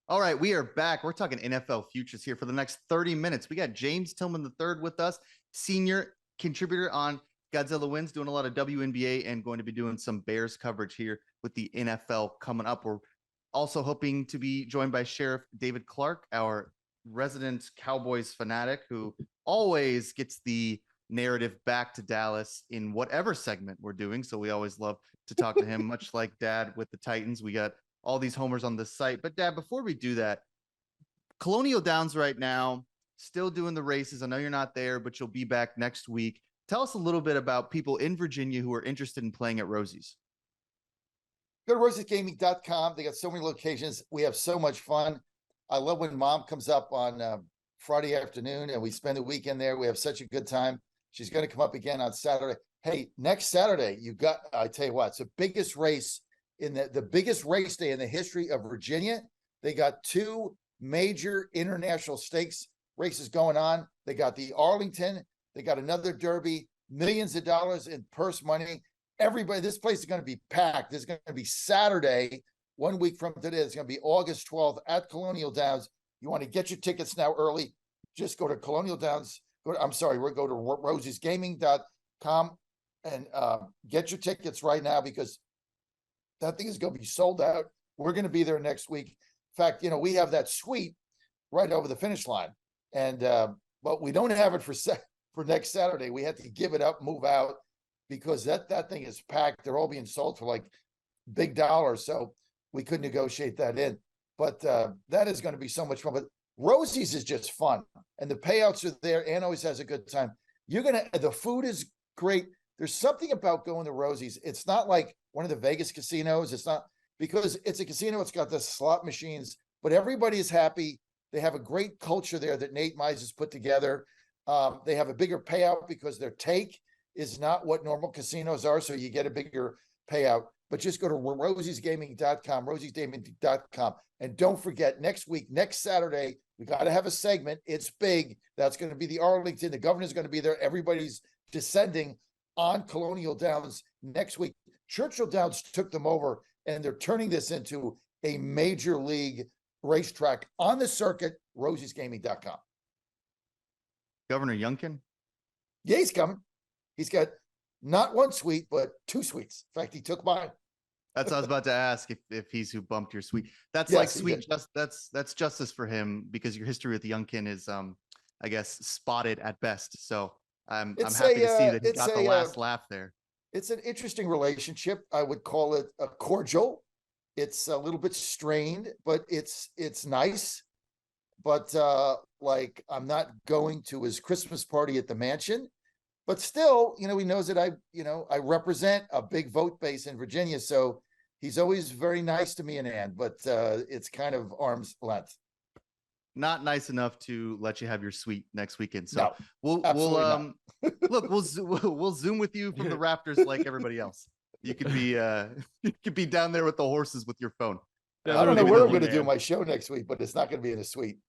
All right, we are back. We're talking NFL futures here for the next 30 minutes. We got James Tillman III with us, senior contributor on Godzilla Wins, doing a lot of WNBA and going to be doing some Bears coverage here with the NFL coming up. We're also hoping to be joined by Sheriff David Clarke, our resident Cowboys fanatic, who always gets the narrative back to Dallas in whatever segment we're doing. So we always love to talk to him, much like Dad with the Titans. We got all these homers on the site. But Dad, before we do that, Colonial Downs right now, still doing the races. I know you're not there, but you'll be back next week. Tell us a little bit about people in Virginia who are interested in playing at Rosie's. Go to rosiesgaming.com. They got so many locations. We have so much fun. I love when Mom comes up on Friday afternoon and we spend the weekend there. We have such a good time. She's going to come up again on Saturday. Hey, next Saturday, I tell you what, it's the biggest race in the biggest race day in the history of Virginia. They got two major international stakes races going on. They got the Arlington, they got another Derby, millions of dollars in purse money. Everybody, this place is going to be packed. This is going to be Saturday, 1 week from today. It's going to be August 12th at Colonial Downs. You want to get your tickets now early, just go to Colonial Downs. Go to rosiesgaming.com and get your tickets right now, because that thing is going to be sold out. We're going to be there next week. In fact, we have that suite right over the finish line, and but we don't have it for next Saturday. We had to give it up, move out, because that thing is packed. They're all being sold for like big dollars, so we couldn't negotiate that in. But that is going to be so much fun. But Rosie's is just fun, and the payouts are there. Ann always has a good time. The food is great. There's something about going to Rosie's. It's not like one of the Vegas casinos. It's not, because it's a casino. It's got the slot machines, but everybody is happy. They have a great culture there that Nate Mize has put together. They have a bigger payout because their take is not what normal casinos are. So you get a bigger payout, but just go to rosiesgaming.com, rosiesgaming.com. And don't forget, next week, next Saturday, we got to have a segment. It's big. That's going to be the Arlington. The governor's going to be there. Everybody's descending on Colonial Downs next week. Churchill Downs took them over, and they're turning this into a major league racetrack on the circuit. rosiesgaming.com. Governor Youngkin? Yeah, he's coming. He's got not one suite, but two suites. In fact, he took mine. That's what I was about to ask, if he's who bumped your suite. That's Yes, like sweet. That's justice for him, because your history with Youngkin is, I guess, spotted at best. So I'm happy to see that he got the last laugh there. It's an interesting relationship. I would call it a cordial. It's a little bit strained, but it's nice. But like, I'm not going to his Christmas party at the mansion, but still, he knows that I represent a big vote base in Virginia. So he's always very nice to me and Ann, but it's kind of arm's length. Not nice enough to let you have your suite next weekend. So no, we'll look, we'll Zoom with you from the Raptors like everybody else. You could be down there with the horses with your phone. I don't know where I'm going to do my show next week, but it's not going to be in a suite.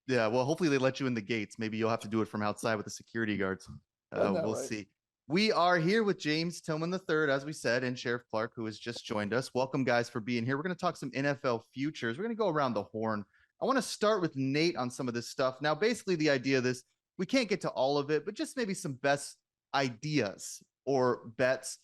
Yeah, well, hopefully they let you in the gates. Maybe you'll have to do it from outside with the security guards. We'll see. We are here with James Tillman III, as we said, and Sheriff Clarke, who has just joined us. Welcome, guys, for being here. We're going to talk some NFL futures. We're going to go around the horn. I want to start with Nate on some of this stuff. Now, basically, the idea of this, we can't get to all of it, but just maybe some best ideas or bets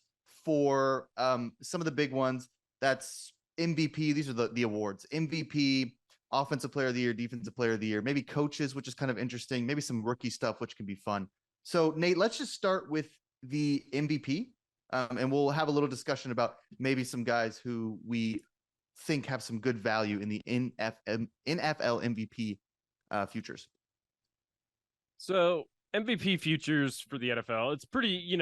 for some of the big ones. That's MVP. These are the awards. MVP, Offensive Player of the Year, Defensive Player of the Year, maybe coaches, which is kind of interesting, maybe some rookie stuff, which can be fun. So, Nate, let's just start with the MVP, and we'll have a little discussion about maybe some guys who we think have some good value in the NFL MVP futures. So MVP futures for the NFL, it's pretty,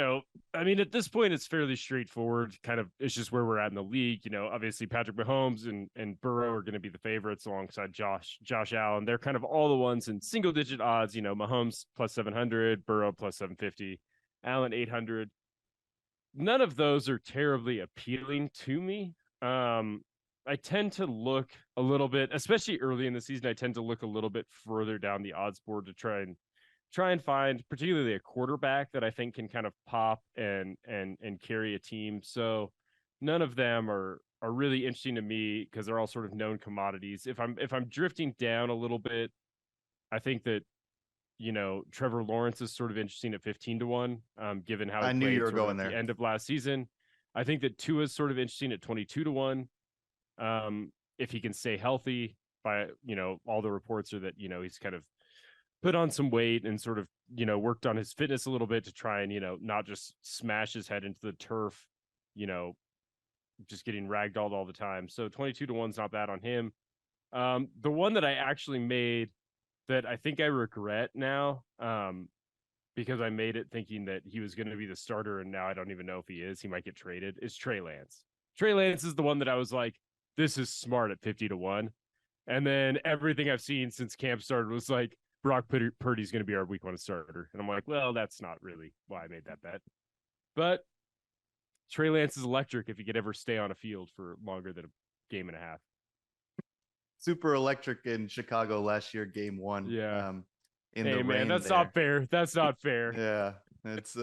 at this point, it's fairly straightforward. Kind of, it's just where we're at in the league. Obviously Patrick Mahomes and Burrow are going to be the favorites alongside Josh Allen. They're kind of all the ones in single digit odds. Mahomes plus 700, Burrow plus 750, Allen 800. None of those are terribly appealing to me. I tend to look a little bit, especially early in the season, I tend to look a little bit further down the odds board to try and find particularly a quarterback that I think can kind of pop and carry a team. So none of them are are really interesting to me because they're all sort of known commodities. If I'm drifting down a little bit, I think that, Trevor Lawrence is sort of interesting at 15-1, given how I knew you were going at there. the end of last season. I think that Tua is sort of interesting at 22-1. If he can stay healthy, by all the reports are that he's kind of put on some weight and sort of worked on his fitness a little bit to try and not just smash his head into the turf, just getting ragdolled all the time. So 22-1 is not bad on him. The one that I actually made that I think I regret now, because I made it thinking that he was going to be the starter, and now I don't even know if he is. He might get traded. Is Trey Lance. Trey Lance is the one that I was like, this is smart at 50-1. And then everything I've seen since camp started was like, Brock Purdy's going to be our week 1 starter. And I'm like, well, that's not really why I made that bet. But Trey Lance is electric if he could ever stay on a field for longer than a game and a half. Super electric in Chicago last year, game 1. Yeah. In hey, the man, rain that's there. not fair. That's not fair. Yeah, it's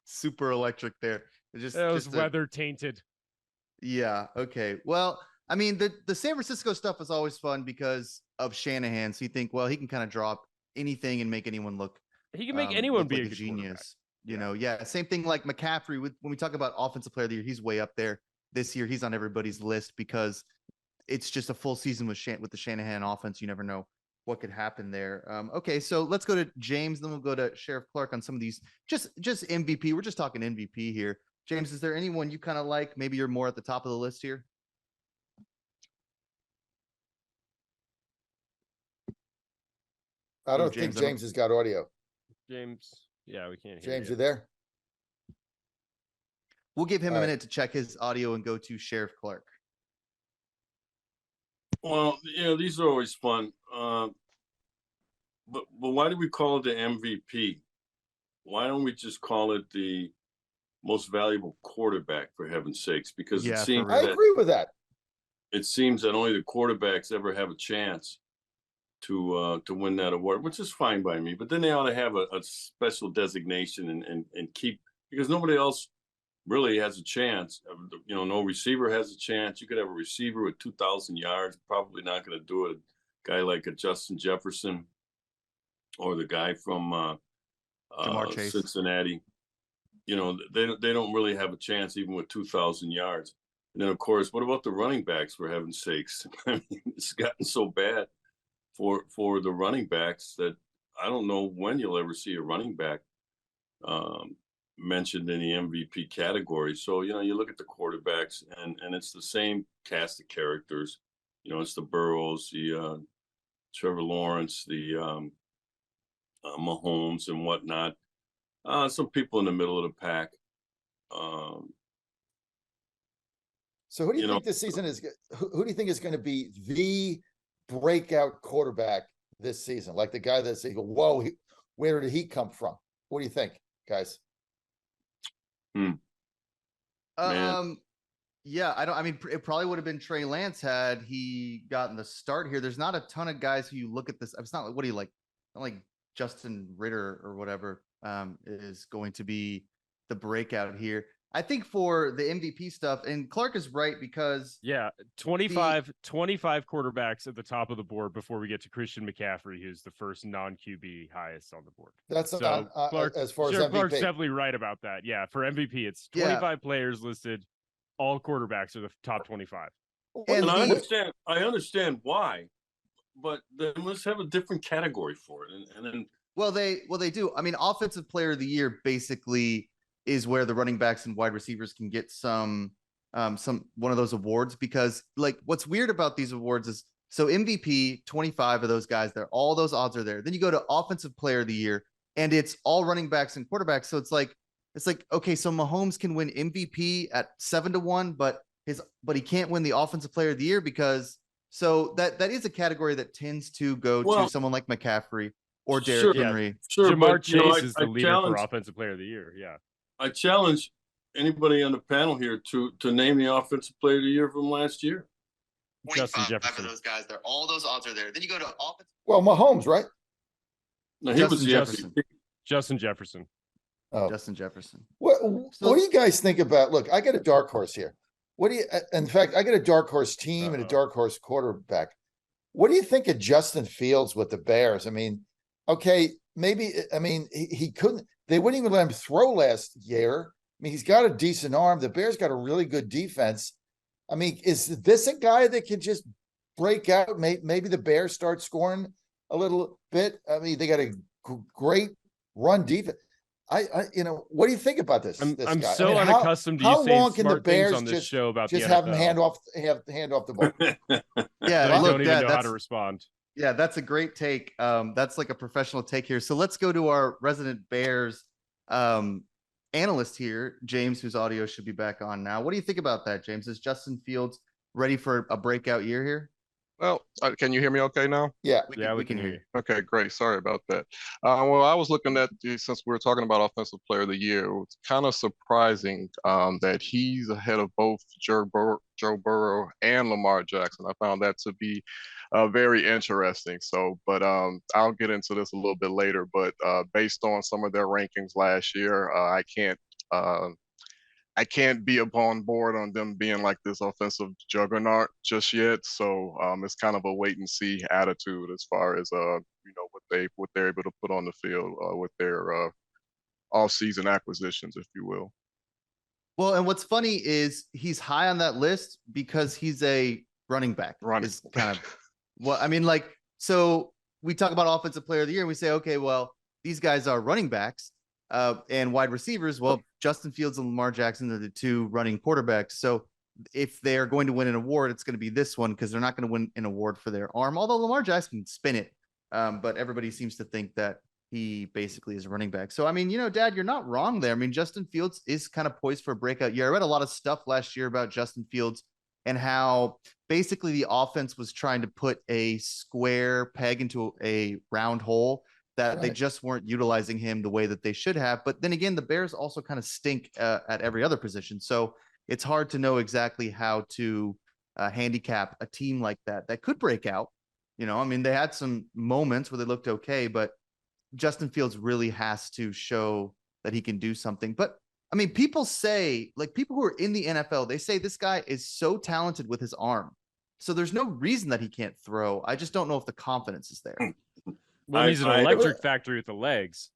super electric there. It was weather tainted. Yeah. Okay. Well, I mean, the San Francisco stuff is always fun because of Shanahan. So you think, well, he can kind of drop anything and make anyone look. He can make anyone be like a genius. Yeah. Same thing like McCaffrey. When we talk about offensive player of the year, he's way up there. This year, he's on everybody's list because it's just a full season with the Shanahan offense. You never know what could happen there. Okay, so let's go to James, then we'll go to Sheriff Clarke on some of these. Just MVP. We're just talking MVP here. James, is there anyone you kind of like? Maybe you're more at the top of the list here. I don't think James has got audio. James, yeah, we can't hear James, you. You there? We'll give him a minute to check his audio and go to Sheriff Clarke. Well, these are always fun. But why do we call it the MVP? Why don't we just call it the most valuable quarterback, for heaven's sakes? Because it seems I agree with that. It seems that only the quarterbacks ever have a chance to win that award, which is fine by me. But then they ought to have a special designation and keep, because nobody else really has a chance. No receiver has a chance. You could have a receiver with 2,000 yards, probably not going to do it. A guy like a Justin Jefferson or the guy from Cincinnati. They don't really have a chance even with 2,000 yards. And then, of course, what about the running backs, for heaven's sakes? I mean, it's gotten so bad for the running backs that I don't know when you'll ever see a running back mentioned in the MVP category. So, you look at the quarterbacks and it's the same cast of characters. It's the Burrows, the Trevor Lawrence, the Mahomes and whatnot. Some people in the middle of the pack. So who do you think this season is? Who do you think is going to be the breakout quarterback this season? Like the guy that's whoa, where did he come from? What do you think, guys? Yeah, it probably would have been Trey Lance had he gotten the start here. There's not a ton of guys who you look at this. It's not like, what do you like? Not like Justin Ritter or whatever is going to be the breakout here. I think for the MVP stuff, and Clarke is right because 25 quarterbacks at the top of the board before we get to Christian McCaffrey, who's the first non-QB highest on the board. That's so Clarke, as far as MVP. Clarke's definitely right about that. Yeah, for MVP, it's 25 players listed. All quarterbacks are the top 25. And I understand why, but then let's have a different category for it. And then they do. I mean, offensive player of the year basically is where the running backs and wide receivers can get some one of those awards, because like what's weird about these awards is, so MVP, 25 of those guys there, all those odds are there. Then you go to offensive player of the year and it's all running backs and quarterbacks. So it's like, okay, so Mahomes can win MVP at 7-1, but he can't win the offensive player of the year because that is a category that tends to go to someone like McCaffrey or Derrick Henry. Sure, Jamar Chase is the leader for offensive player of the year. Yeah. I challenge anybody on the panel here to name the offensive player of the year from last year. Justin Jefferson. Of those guys there, all those odds are there. Then you go to offense. Well, Mahomes, right? No, he was Jefferson. Justin Jefferson. Oh. Justin Jefferson. What do you guys think about? Look, I got a dark horse here. What do you? In fact, I got a dark horse team and a dark horse quarterback. What do you think of Justin Fields with the Bears? I mean, okay, maybe. I mean, he couldn't. They wouldn't even let him throw last year. I mean, he's got a decent arm. The Bears got a really good defense. I mean, is this a guy that can just break out? Maybe the Bears start scoring a little bit. I mean, they got a great run defense. What do you think about this? I'm guy? so unaccustomed to you saying smart things on this show about just the have NFL. him hand off the ball. Yeah, I don't even know how to respond. Yeah, that's a great take. That's like a professional take here. So let's go to our resident Bears analyst here, James, whose audio should be back on now. What do you think about that, James? Is Justin Fields ready for a breakout year here? Well, can you hear me okay now? Yeah. We can hear you. Okay, great. Sorry about that. Well, I was looking at, since we were talking about Offensive Player of the Year, it was kind of surprising that he's ahead of both Joe Burrow and Lamar Jackson. I found that to be very interesting. So, but I'll get into this a little bit later. But based on some of their rankings last year, I can't be on board on them being like this offensive juggernaut just yet. So it's kind of a wait and see attitude as far as what they're able to put on the field with their off-season acquisitions, if you will. Well, and what's funny is he's high on that list because he's a running back. Is kind of well, I mean, like, so we talk about Offensive Player of the Year and we say, okay, well, these guys are running backs. And wide receivers, well, Justin Fields and Lamar Jackson are the two running quarterbacks. So if they're going to win an award, it's going to be this one because they're not going to win an award for their arm, although Lamar Jackson can spin it. But everybody seems to think that he basically is a running back. So, I mean, Dad, you're not wrong there. I mean, Justin Fields is kind of poised for a breakout year. I read a lot of stuff last year about Justin Fields and how basically the offense was trying to put a square peg into a round hole. That they just weren't utilizing him the way that they should have. But then again, the Bears also kind of stink at every other position. So it's hard to know exactly how to handicap a team like that could break out. I mean, they had some moments where they looked okay, but Justin Fields really has to show that he can do something. But I mean, people say, like people who are in the NFL, they say this guy is so talented with his arm. So there's no reason that he can't throw. I just don't know if the confidence is there. Well, he's an electric factory with the legs.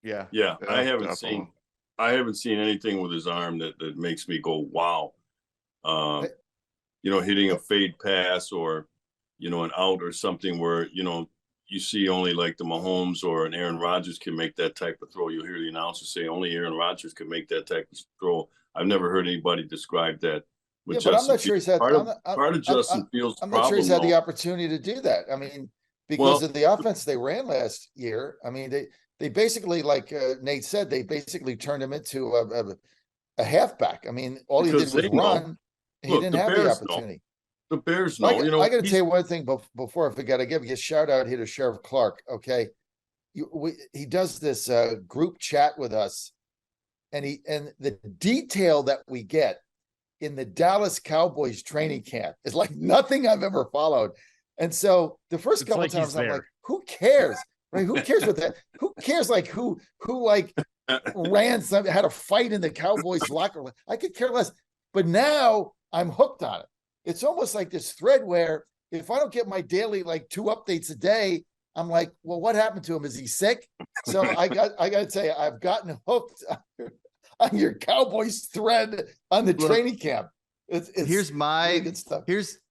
Yeah. I haven't seen anything with his arm that makes me go, wow. Hitting a fade pass or, an out or something where, you see only like the Mahomes or an Aaron Rodgers can make that type of throw. You'll hear the announcer say only Aaron Rodgers can make that type of throw. I've never heard anybody describe that. Yeah, but I'm not sure he's had part of Justin Fields' I'm not sure he's had the opportunity to do that. I mean, because of the offense they ran last year. I mean, they basically, like Nate said, they basically turned him into a halfback. I mean, all he did was run. He didn't have the opportunity. The Bears know. I got to tell you one thing before I forget. I give you a shout out here to Sheriff Clarke. Okay, he does this group chat with us, and the detail that we get in the Dallas Cowboys training camp is like nothing I've ever followed. And so the first couple of times I'm like, who cares? Right? Who cares what that? Who cares like who like ran something, had a fight in the Cowboys locker room? I could care less. But now I'm hooked on it. It's almost like this thread where if I don't get my daily like 2 updates a day, I'm like, well, what happened to him? Is he sick? So I got to tell you, I've gotten hooked on your Cowboys thread on the training camp. It's here's my really good stuff.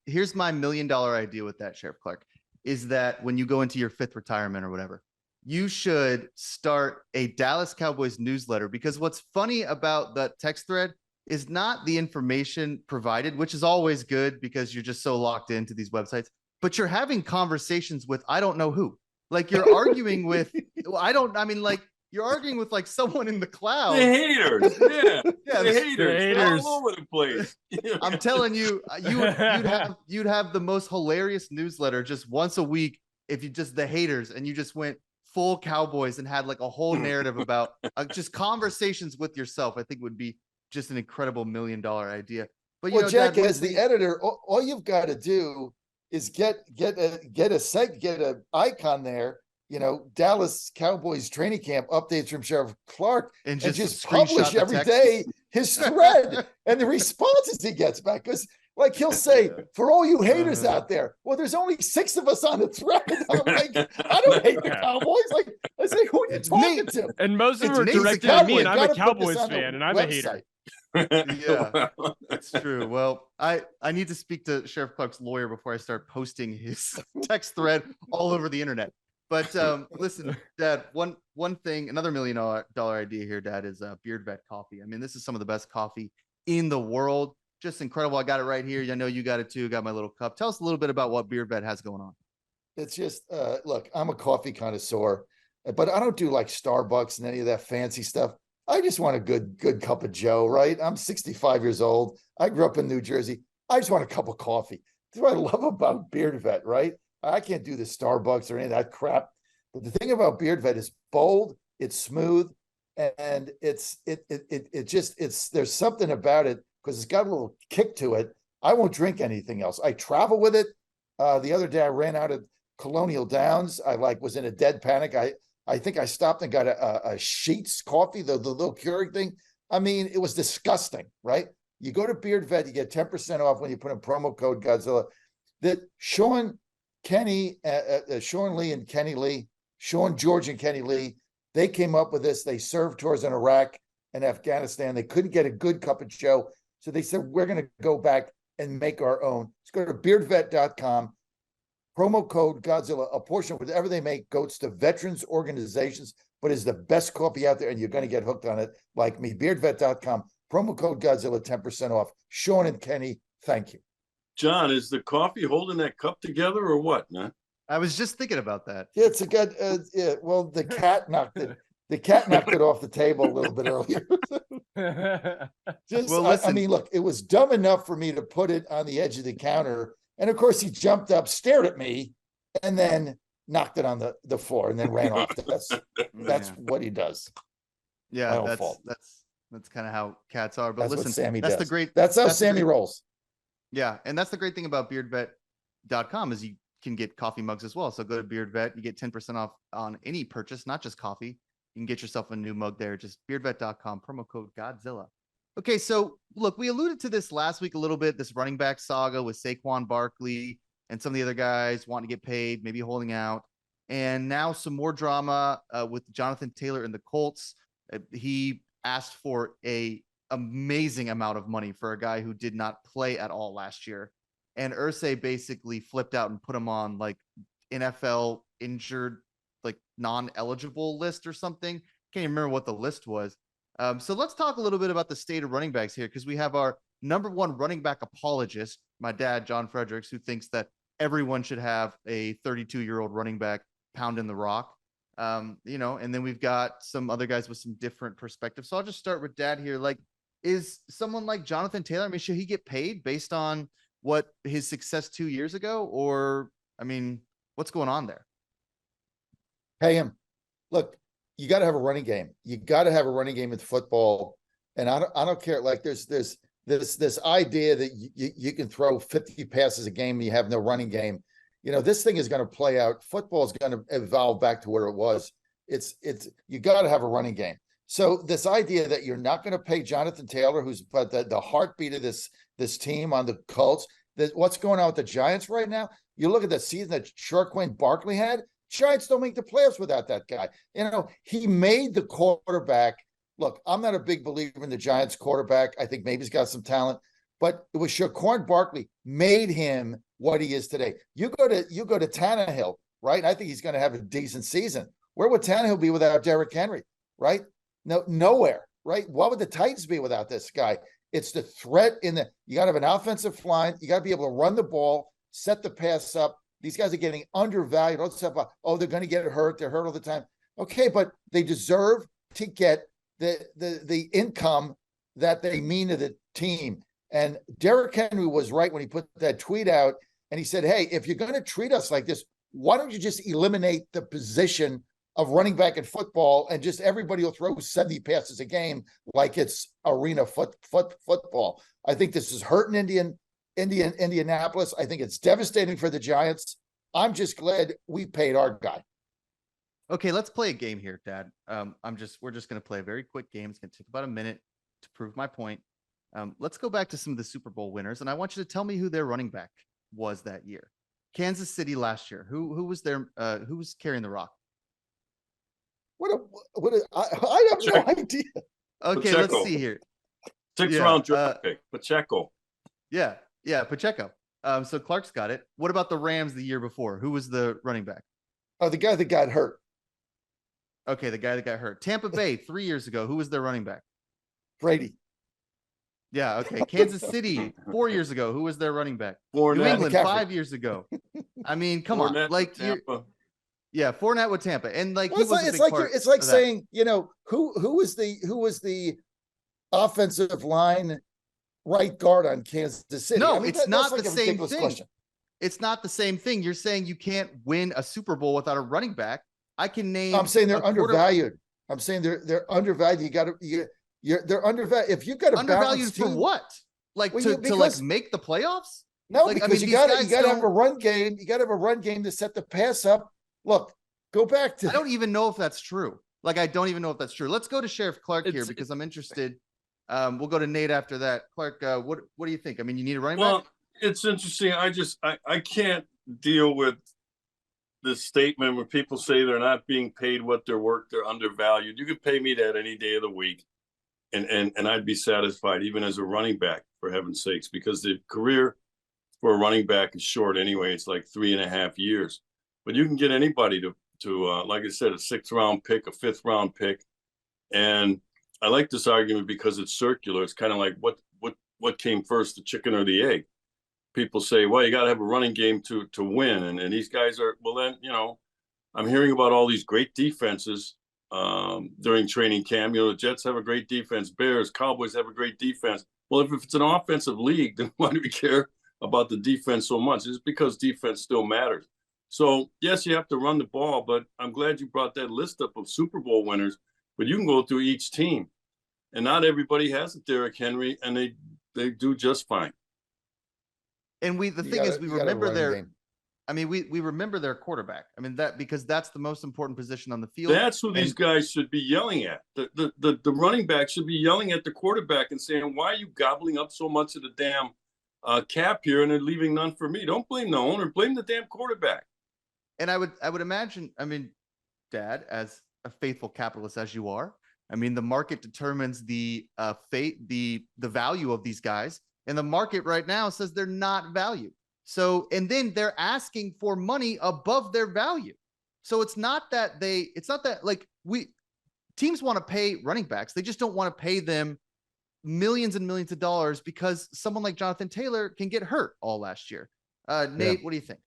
Here's my $1 million idea with that, Sheriff Clarke, is that when you go into your 5th retirement or whatever, you should start a Dallas Cowboys newsletter, because what's funny about that text thread is not the information provided, which is always good because you're just so locked into these websites, but you're having conversations with, I don't know who, like you're arguing with, you're arguing with like someone in the cloud. The haters. Yeah. The haters. All over the place. I'm telling you, you'd have the most hilarious newsletter just once a week if you just the haters and you just went full Cowboys and had like a whole narrative about just conversations with yourself. I think would be just an incredible $1 million idea. But Jack, as the editor, all you've got to do is get an icon there. Dallas Cowboys training camp updates from Sheriff Clarke, and just publish every day his thread and the responses he gets back. Because like he'll say, for all you haters out there, well, there's only 6 of us on the thread. I'm like, I don't hate the Cowboys. Like, I say, who are you talking to? And most of them are He's a directed at me, Cowboy. and I'm a Gotta put Cowboys this on the fan, and I'm a hater. Yeah, that's true. Well, I need to speak to Sheriff Clarke's lawyer before I start posting his text thread all over the internet. But listen, Dad, one thing, another $1 million idea here, Dad, is Beard Vet coffee. I mean, this is some of the best coffee in the world. Just incredible. I got it right here. I know you got it too. Got my little cup. Tell us a little bit about what Beard Vet has going on. It's just, look, I'm a coffee connoisseur, but I don't do like Starbucks and any of that fancy stuff. I just want a good cup of Joe, right? I'm 65 years old. I grew up in New Jersey. I just want a cup of coffee. That's what I love about Beard Vet, right? I can't do the Starbucks or any of that crap. But the thing about Beard Vet is bold, it's smooth, and there's something about it because it's got a little kick to it. I won't drink anything else. I travel with it. The other day I ran out of Colonial Downs. I was in a dead panic. I think I stopped and got a Sheets coffee, the little Keurig thing. I mean, it was disgusting, right? You go to Beard Vet, you get 10% off when you put in promo code Godzilla. That Sean Lee and Kenny Lee, Sean George and Kenny Lee, they came up with this. They served tours in Iraq and Afghanistan. They couldn't get a good cup of Joe. So they said, we're going to go back and make our own. Let's go to beardvet.com. Promo code Godzilla. A portion of whatever they make goes to veterans organizations, but is the best coffee out there, and you're going to get hooked on it like me. Beardvet.com. Promo code Godzilla, 10% off. Sean and Kenny, thank you. John, is the coffee holding that cup together or what, man? I was just thinking about that. Yeah, it's a good. Yeah, well, the cat knocked it. The cat knocked it off the table a little bit earlier. I mean, look, it was dumb enough for me to put it on the edge of the counter. And of course, he jumped up, stared at me, and then knocked it on the floor and then ran off. That's what he does. Yeah, that's kind of how cats are. But that's listen, what Sammy that's does. That's how Sammy rolls. Yeah, and that's the great thing about beardvet.com is you can get coffee mugs as well. So go to Beard Vet, you get 10% off on any purchase, not just coffee. You can get yourself a new mug there. Just beardvet.com, promo code Godzilla. Okay, so look, we alluded to this last week a little bit, this running back saga with Saquon Barkley and some of the other guys wanting to get paid, maybe holding out. And now some more drama with Jonathan Taylor and the Colts. He asked for a amazing amount of money for a guy who did not play at all last year. And Irsay basically flipped out and put him on like NFL injured, like non-eligible list or something. Can't even remember what the list was. So let's talk a little bit about the state of running backs here, because we have our number one running back apologist, my dad, John Fredericks, who thinks that everyone should have a 32-year-old running back pounding the rock. And then we've got some other guys with some different perspectives. So I'll just start with Dad here. Like, is someone like Jonathan Taylor, I mean, should he get paid based on what his success 2 years ago? Or, I mean, what's going on there? Pay him. Look, you got to have a running game. You got to have a running game in football. And I don't care. Like there's this idea that you can throw 50 passes a game and you have no running game. This thing is going to play out. Football is going to evolve back to where it was. You got to have a running game. So this idea that you're not going to pay Jonathan Taylor, who's but the heartbeat of this team on the Colts, what's going on with the Giants right now? You look at the season that Saquon Barkley had. Giants don't make the playoffs without that guy. He made the quarterback. Look, I'm not a big believer in the Giants quarterback. I think maybe he's got some talent, but it was Saquon Barkley made him what he is today. You go to Tannehill, right? I think he's going to have a decent season. Where would Tannehill be without Derrick Henry, right? No, nowhere, right? What would the Titans be without this guy? It's the threat you got to have an offensive line. You got to be able to run the ball, set the pass up. These guys are getting undervalued. They're going to get hurt. They're hurt all the time. Okay, but they deserve to get the income that they mean to the team. And Derrick Henry was right when he put that tweet out, and he said, hey, if you're going to treat us like this, why don't you just eliminate the position of running back in football and just everybody will throw 70 passes a game like it's arena football. I think this is hurting Indianapolis. I think it's devastating for the Giants. I'm just glad we paid our guy. Okay, let's play a game here, Dad. We're just going to play a very quick game. It's going to take about a minute. to prove my point. Let's go back to some of the Super Bowl winners, and I want you to tell me who their running back was that year. Kansas City last year. Who was their who was carrying the rock? I have no idea. Okay, Pacheco. let's see here. Sixth round draft pick, Pacheco. Yeah, Pacheco. So Clark's got it. What about the Rams the year before? Who was the running back? Oh, the guy that got hurt. Okay, the guy that got hurt. Tampa Bay 3 years ago. Who was their running back? Brady. Yeah, okay. Kansas City 4 years ago. Who was their running back? Fournette. New England McCaffrey. 5 years ago. I mean, come on. Fournette Like, with Tampa. yeah, Fournette with Tampa, and like Well, he was a big part it's like of that. saying, who was the offensive line right guard on Kansas City? No, I mean, it's not that's like the a same ridiculous thing. question. It's not the same thing. You're saying you can't win a Super Bowl without a running back. I can name. I'm saying they're a quarter- undervalued. I'm saying they're undervalued. They're undervalued. If you've got a Undervalued balanced for team, what? Like Well, to like make the playoffs? no, Like, I because mean, you these got guys to have a don't- run game. You got to have a run game to set the pass up. Look, go back to I don't even know if that's true. Like, I don't even know if that's true. Let's go to Sheriff Clarke here It's- because I'm interested. We'll go to Nate after that. Clarke, what do you think? I mean, you need a running Well, back? it's interesting. I can't deal with this statement where people say they're not being paid what they're worth, they're undervalued. You could pay me that any day of the week, and I'd be satisfied, even as a running back, for heaven's sakes, because the career for a running back is short anyway. It's like 3.5 years, but you can get anybody to like I said, a 6th round pick, a 5th round pick, and I like this argument because it's circular. It's kind of like what came first, the chicken or the egg? People say, well, you got to have a running game to win. And these guys are, well, then, I'm hearing about all these great defenses during training camp. The Jets have a great defense. Bears, Cowboys have a great defense. Well, if it's an offensive league, then why do we care about the defense so much? It's because defense still matters. So, yes, you have to run the ball, but I'm glad you brought that list up of Super Bowl winners. But you can go through each team. And not everybody has a Derrick Henry, and they do just fine. And the thing is, we remember we remember their quarterback. I mean, because that's the most important position on the field. That's who these guys should be yelling at. The running back should be yelling at the quarterback and saying, why are you gobbling up so much of the damn cap here and they're leaving none for me? Don't blame the owner, blame the damn quarterback. And I would imagine, I mean, Dad, as a faithful capitalist as you are, I mean, the market determines the value of these guys. And the market right now says they're not valued. So, and then they're asking for money above their value. So it's not that like teams want to pay running backs. They just don't want to pay them millions and millions of dollars because someone like Jonathan Taylor can get hurt all last year. Nate, what do you think?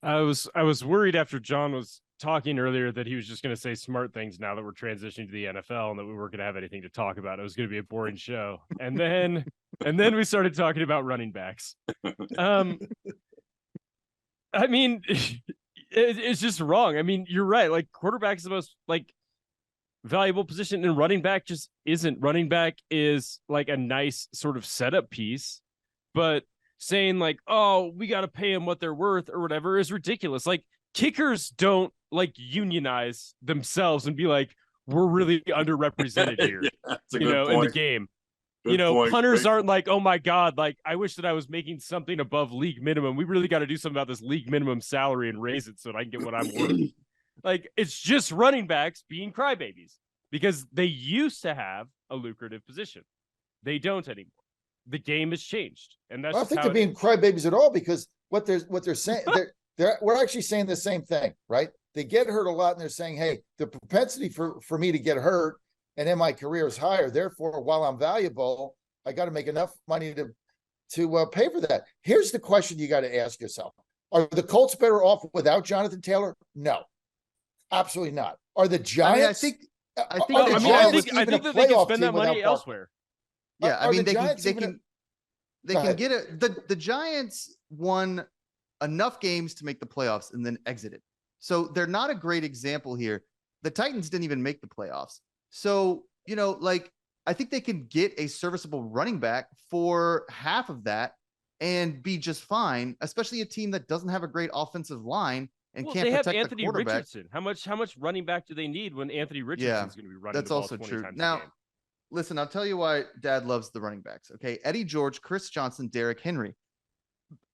I was worried after John was talking earlier that he was just going to say smart things now that we're transitioning to the NFL and that we weren't going to have anything to talk about. It was going to be a boring show. And then we started talking about running backs. I mean, it's just wrong. I mean, you're right. Like, quarterback is the most valuable position, and running back just isn't. Running back is like a nice sort of setup piece, but saying like, oh, we got to pay them what they're worth or whatever is ridiculous. Like, kickers don't unionize themselves and be like, we're really underrepresented here, in the game. Good point. Punters aren't like, oh my God, like, I wish that I was making something above league minimum. We really got to do something about this league minimum salary and raise it so that I can get what I'm worth. Like, it's just running backs being crybabies because they used to have a lucrative position. They don't anymore. The game has changed. And that's I don't think they're being crybabies at all, because what they're saying, we're actually saying the same thing, right? They get hurt a lot, and they're saying, hey, the propensity for me to get hurt and then my career is higher. Therefore, while I'm valuable, I got to make enough money to pay for that. Here's the question you got to ask yourself. Are the Colts better off without Jonathan Taylor? No, absolutely not. Are the Giants? I think that they can spend that money elsewhere. Yeah, I mean, they can get the Giants won enough games to make the playoffs and then exited. So they're not a great example here. The Titans didn't even make the playoffs. So, I think they can get a serviceable running back for half of that and be just fine, especially a team that doesn't have a great offensive line and can't protect Anthony the quarterback. Richardson. How much running back do they need when Anthony Richardson's going to be running that's the ball also 20 true. times Now, a game? listen, I'll tell you why Dad loves the running backs. Okay. Eddie George, Chris Johnson, Derrick Henry.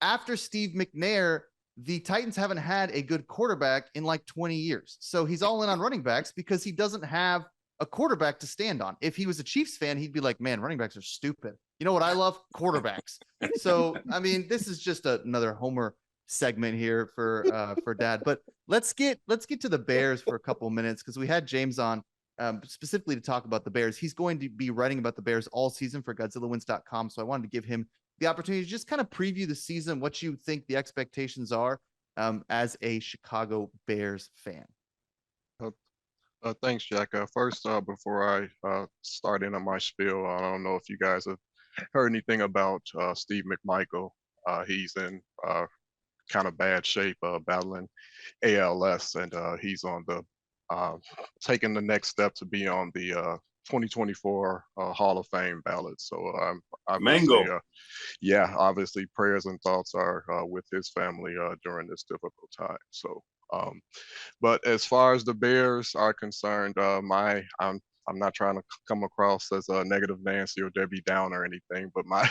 After Steve McNair, the Titans haven't had a good quarterback in like 20 years. So he's all in on running backs because he doesn't have a quarterback to stand on. If he was a Chiefs fan, he'd be like, man, running backs are stupid. You know what I love? Quarterbacks. So, I mean, this is just another Homer segment here for Dad. But let's get to the Bears for a couple of minutes, because we had James on specifically to talk about the Bears. He's going to be writing about the Bears all season for GodzillaWins.com. So I wanted to give him the opportunity to just kind of preview the season, what you think the expectations are as a Chicago Bears fan. Thanks, Jack. First, before I start into my spiel, I don't know if you guys have heard anything about Steve McMichael. He's in kind of bad shape, battling ALS, and he's on the taking the next step to be on the 2024 Hall of Fame ballot. So Mango. Obviously prayers and thoughts are with his family during this difficult time. So but as far as the Bears are concerned, I'm not trying to come across as a negative Nancy or Debbie Downer or anything, but my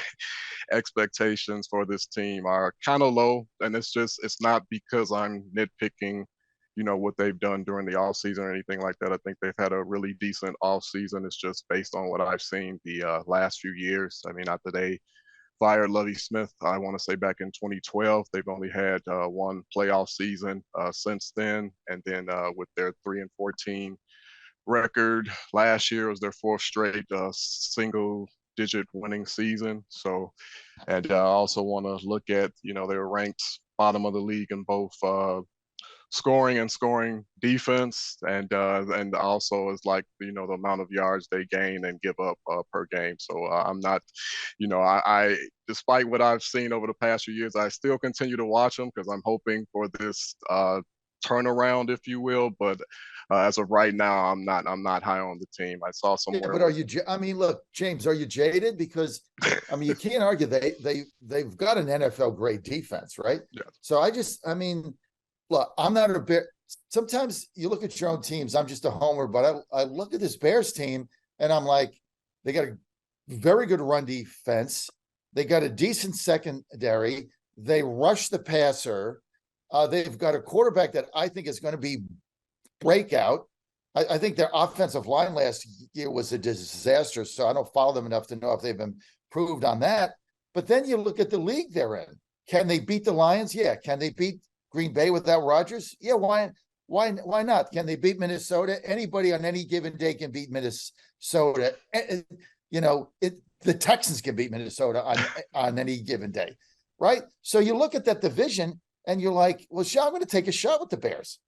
expectations for this team are kind of low. And it's not because I'm nitpicking, what they've done during the off season or anything like that. I think they've had a really decent off season. It's just based on what I've seen the last few years. I mean, after they fired Lovie Smith, I want to say back in 2012, they've only had one playoff season since then. And then with their 3-14 record, last year was their fourth straight single digit winning season. So, and I also want to look at, they were ranked bottom of the league in both scoring and scoring defense, and also is like, the amount of yards they gain and give up per game. So I'm not, I despite what I've seen over the past few years, I still continue to watch them because I'm hoping for this turnaround, if you will. But as of right now, I'm not high on the team. I saw somewhere. But are you? I mean, look, James, are you jaded? Because I mean, you can't argue they've got an NFL grade defense, right? Yeah. So look, I'm not a Bear. Sometimes you look at your own teams. I'm just a homer, but I look at this Bears team and I'm like, they got a very good run defense. They got a decent secondary. They rush the passer. They've got a quarterback that I think is going to be breakout. I think their offensive line last year was a disaster, so I don't follow them enough to know if they've improved on that. But then you look at the league they're in. Can they beat the Lions? Yeah. Can they beat Green Bay without Rodgers? Yeah. Why not? Can they beat Minnesota? Anybody on any given day can beat Minnesota. The Texans can beat Minnesota on any given day, right? So you look at that division and you're like, well, I'm going to take a shot with the Bears.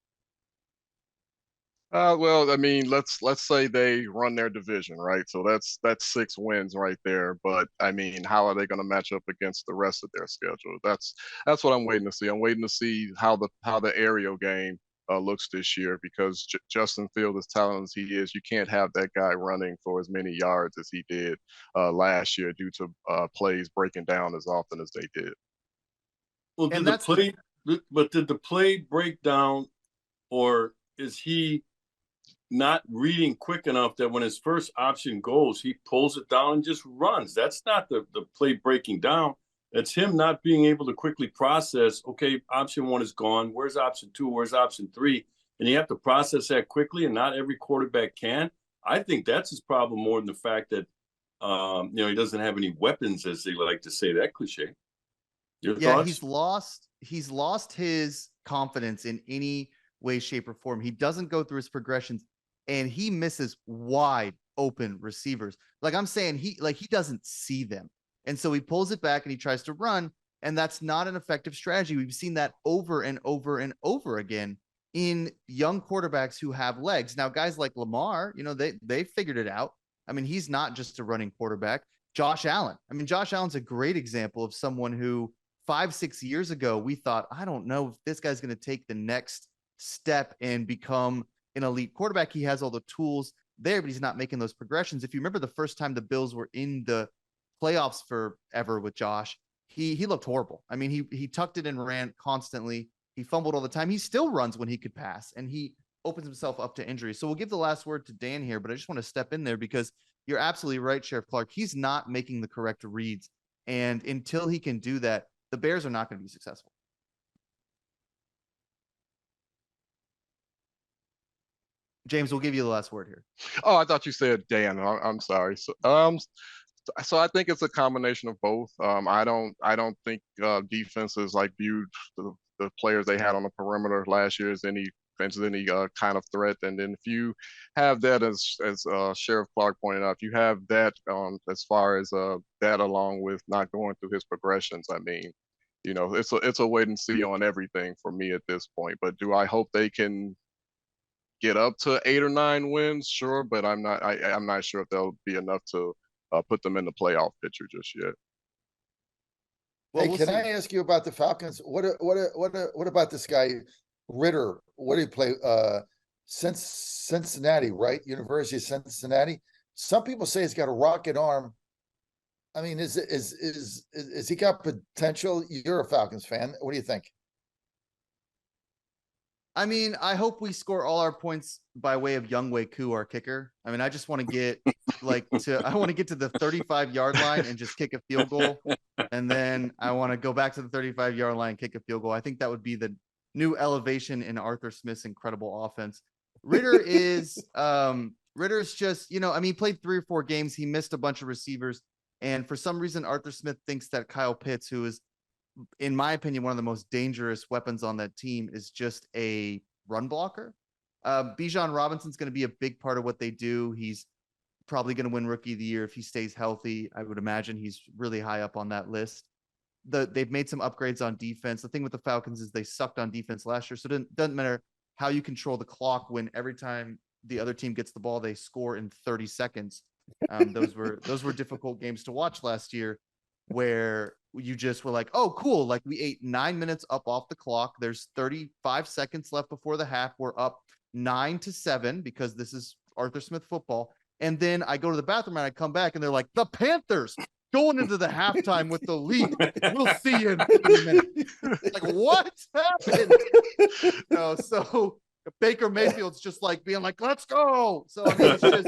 Well, I mean, let's say they run their division, right? So that's 6 wins right there. But I mean, how are they going to match up against the rest of their schedule? That's what I'm waiting to see. I'm waiting to see how the aerial game looks this year, because Justin Fields, as talented as he is, you can't have that guy running for as many yards as he did last year due to plays breaking down as often as they did. Well, did the play break down, or is he not reading quick enough that when his first option goes, he pulls it down and just runs? That's not the play breaking down. That's him not being able to quickly process, okay, option 1 is gone. Where's option 2? Where's option 3? And you have to process that quickly, and not every quarterback can. I think that's his problem more than the fact that, he doesn't have any weapons, as they like to say, that cliche. Your thoughts? He's lost his confidence in any way, shape, or form. He doesn't go through his progressions, and he misses wide open receivers. Like I'm saying, he doesn't see them. And so he pulls it back and he tries to run, and that's not an effective strategy. We've seen that over and over and over again in young quarterbacks who have legs. Now, guys like Lamar, they figured it out. I mean, he's not just a running quarterback. Josh Allen's a great example of someone who 5-6 years ago, we thought, I don't know if this guy's going to take the next step and become an elite quarterback. He has all the tools there, but he's not making those progressions. If you remember the first time the Bills were in the playoffs forever with Josh, he looked horrible. I mean, he tucked it and ran constantly. He fumbled all the time. He still runs when he could pass, and he opens himself up to injury. So we'll give the last word to Dan here, but I just want to step in there because you're absolutely right, Sheriff Clarke. He's not making the correct reads. And until he can do that, the Bears are not going to be successful. James, we'll give you the last word here. Oh, I thought you said Dan. I'm sorry. So I think it's a combination of both. I don't think defenses like viewed the players they had on the perimeter last year as any kind of threat. And then if you have that, as Sheriff Clarke pointed out, if you have that as far as that along with not going through his progressions, I mean, you know, it's a wait and see on everything for me at this point. But do I hope they can get up to 8 or 9 wins? Sure, but I'm not sure if they'll be enough to put them in the playoff picture just yet. Well, hey, can I ask you about the Falcons? What about this guy Ritter? What did he play? Cincinnati, right? University of Cincinnati. Some people say he's got a rocket arm. I mean, is he got potential? You're a Falcons fan. What do you think? I mean, I hope we score all our points by way of Younghoe Koo, our kicker. I mean, I just want to get I want to get to the 35-yard line and just kick a field goal. And then I want to go back to the 35-yard line and kick a field goal. I think that would be the new elevation in Arthur Smith's incredible offense. Ritter's just, you know, I mean, he played 3 or 4 games. He missed a bunch of receivers. And for some reason, Arthur Smith thinks that Kyle Pitts, who is, in my opinion, one of the most dangerous weapons on that team, is just a run blocker. Bijan Robinson's going to be a big part of what they do. He's probably going to win Rookie of the Year if he stays healthy. I would imagine he's really high up on that list. They've made some upgrades on defense. The thing with the Falcons is they sucked on defense last year, so it doesn't matter how you control the clock when every time the other team gets the ball, they score in 30 seconds. Those were difficult games to watch last year, where you just were like, oh, cool. Like, we ate 9 minutes up off the clock. There's 35 seconds left before the half. We're up 9-7 because this is Arthur Smith football. And then I go to the bathroom and I come back and they're like, the Panthers going into the halftime with the lead. We'll see you in 30 minutes. Like, what happened? No, so Baker Mayfield's just like being like, let's go. So I mean, it's just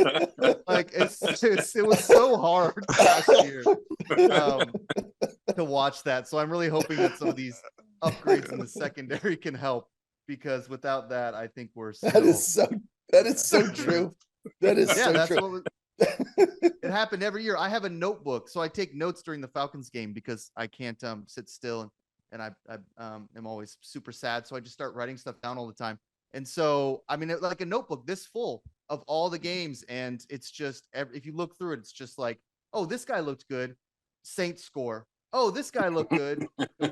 like it was so hard last year to watch that. So I'm really hoping that some of these upgrades in the secondary can help, because without that, I think we're still... That is so true. That is so true. It happened every year. I have a notebook, so I take notes during the Falcons game because I can't sit still, and I am always super sad. So I just start writing stuff down all the time. And so, I mean, like a notebook this full of all the games, and it's just, if you look through it, it's just like, oh, this guy looked good, Saints score. Oh, this guy looked good,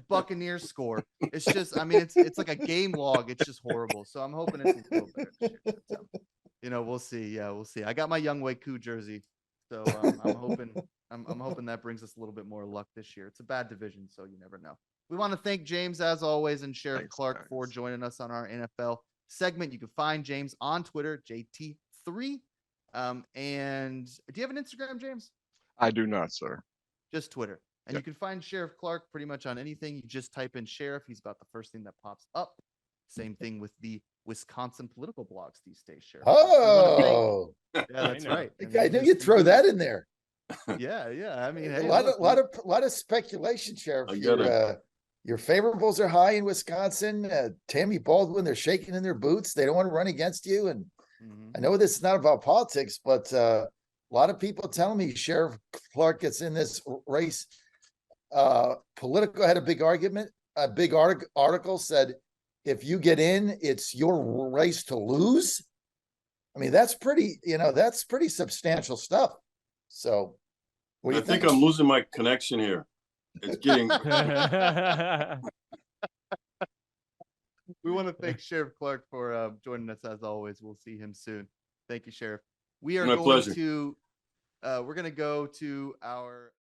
Buccaneers score. It's just, I mean, it's like a game log. It's just horrible. So I'm hoping it's a little better this year. But, you know, we'll see. Yeah, we'll see. I got my Younghoe Koo jersey, so I'm hoping that brings us a little bit more luck this year. It's a bad division, so you never know. We want to thank James, as always, and Sheriff Clarke for joining us on our NFL segment. You can find James on Twitter, JT3. And do you have an Instagram, James? I do not, sir. Just Twitter. And you can find Sheriff Clarke pretty much on anything. You just type in Sheriff. He's about the first thing that pops up. Same thing with the Wisconsin political blogs these days, Sheriff. Oh, yeah, that's right. I knew you'd throw that in there. Yeah. I mean, a lot of speculation, Sheriff. Your favorables are high in Wisconsin. Tammy Baldwin, they're shaking in their boots. They don't want to run against you. And I know this is not about politics, but a lot of people telling me Sheriff Clarke gets in this race. Politico had a big argument. A big article said, if you get in, it's your race to lose. I mean, that's pretty substantial stuff. So what do you think? I'm losing my connection here. It's getting... We want to thank Sheriff Clarke for joining us as always. We'll see him soon. Thank you, Sheriff. We are going to go to our